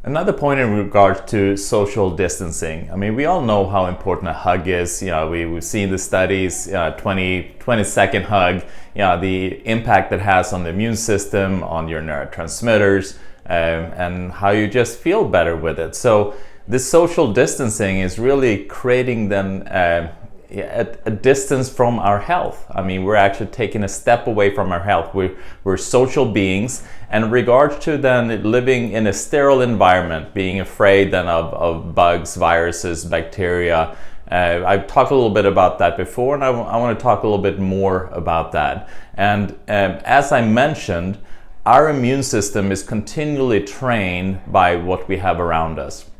Another point in regards to social distancing. I mean, we all know how important a hug is. We've seen the studies, 20-second hug, the impact that has on the immune system, on your neurotransmitters, and how you just feel better with it. So this social distancing is really creating then a distance from our health. I mean, we're actually taking a step away from our health. We're social beings, and in regards to then living in a sterile environment, being afraid then of bugs, viruses, bacteria. I've talked a little bit about that before, and I want to talk a little bit more about that. And as I mentioned, our immune system is continually trained by what we have around us.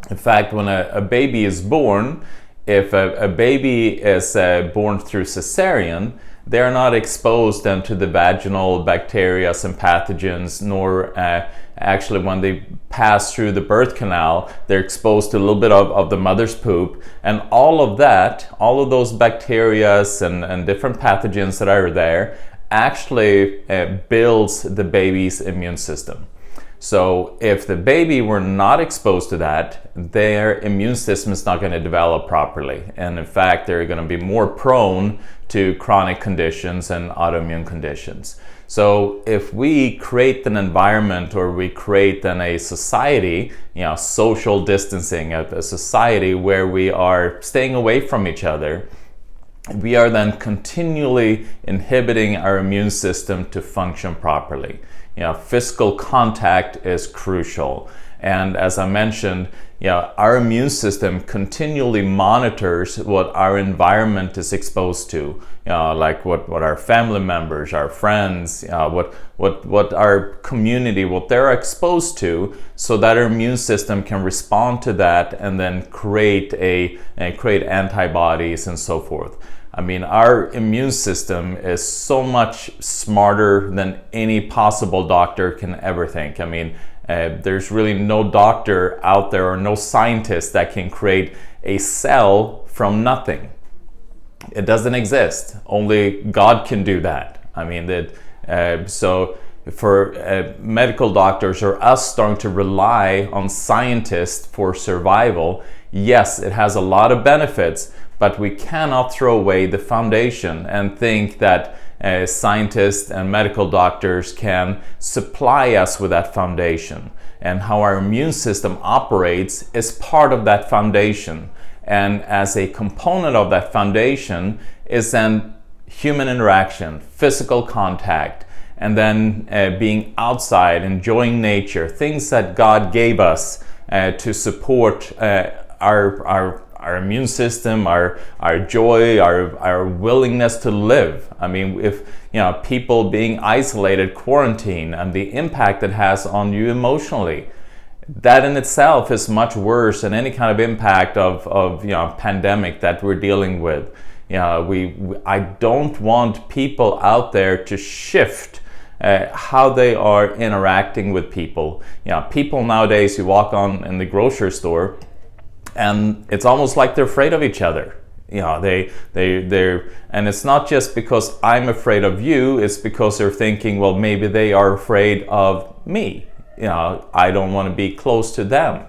In fact, when a baby is born, if a baby is born through cesarean, they're not exposed then to the vaginal bacteria and pathogens, nor actually when they pass through the birth canal, they're exposed to a little bit of the mother's poop. And all of that, all of those bacteria and different pathogens that are there actually builds the baby's immune system. So if the baby were not exposed to that, their immune system is not going to develop properly. And in fact, they're going to be more prone to chronic conditions and autoimmune conditions. So if we create an environment, or we create then a society, social distancing, a society where we are staying away from each other, we are then continually inhibiting our immune system to function properly. Physical contact is crucial. And as I mentioned, our immune system continually monitors what our environment is exposed to. Like what our family members, our friends, what our community, what they're exposed to, so that our immune system can respond to that and then create antibodies and so forth. I mean, our immune system is so much smarter than any possible doctor can ever think. I mean, there's really no doctor out there or no scientist that can create a cell from nothing. It doesn't exist. Only God can do that. I mean, so for medical doctors or us starting to rely on scientists for survival, yes, it has a lot of benefits, but we cannot throw away the foundation and think that scientists and medical doctors can supply us with that foundation. And how our immune system operates is part of that foundation. And as a component of that foundation is then human interaction, physical contact, and then being outside, enjoying nature, things that God gave us to support our immune system, our joy, our willingness to live. I mean, if people being isolated, quarantined, and the impact it has on you emotionally, that in itself is much worse than any kind of impact of pandemic that we're dealing with. I don't want people out there to shift how they are interacting with people. People nowadays, you walk on in the grocery store, and it's almost like they're afraid of each other. They're, and it's not just because I'm afraid of you, it's because they're thinking, well, maybe they are afraid of me. I don't want to be close to them.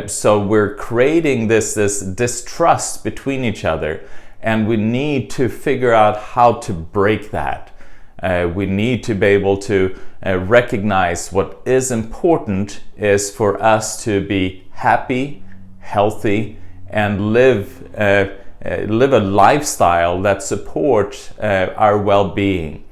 So we're creating this distrust between each other, and we need to figure out how to break that. We need to be able to recognize what is important is for us to be happy, healthy, and live a lifestyle that supports our well-being.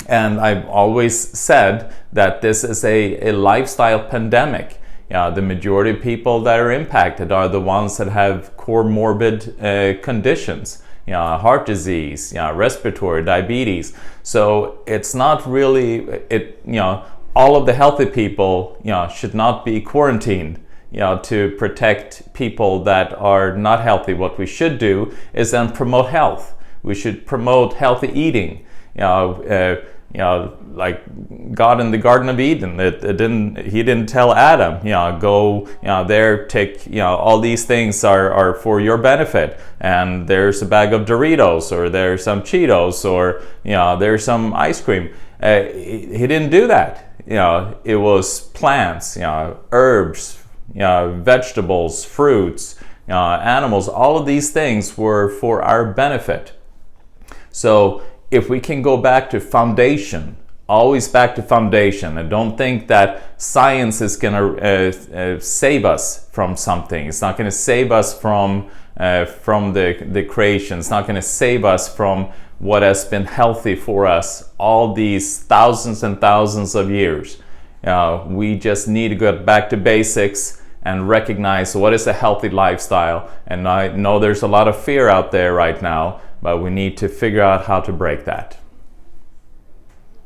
And I've always said that this is a lifestyle pandemic. The majority of people that are impacted are the ones that have comorbid conditions, heart disease, respiratory, diabetes. So it's not really, all of the healthy people, should not be quarantined, to protect people that are not healthy. What we should do is then promote health. We should promote healthy eating. Like God in the Garden of Eden, He didn't tell Adam, go, there, take, all these things are for your benefit, and there's a bag of Doritos, or there's some Cheetos, or there's some ice cream. He didn't do that. it was plants, herbs, vegetables, fruits, animals. All of these things were for our benefit. So if we can go back to foundation, always back to foundation, and don't think that science is going to save us from something. It's not going to save us from the creation. It's not going to save us from what has been healthy for us all these thousands and thousands of years. We just need to go back to basics and recognize what is a healthy lifestyle. And I know there's a lot of fear out there right now, but we need to figure out how to break that.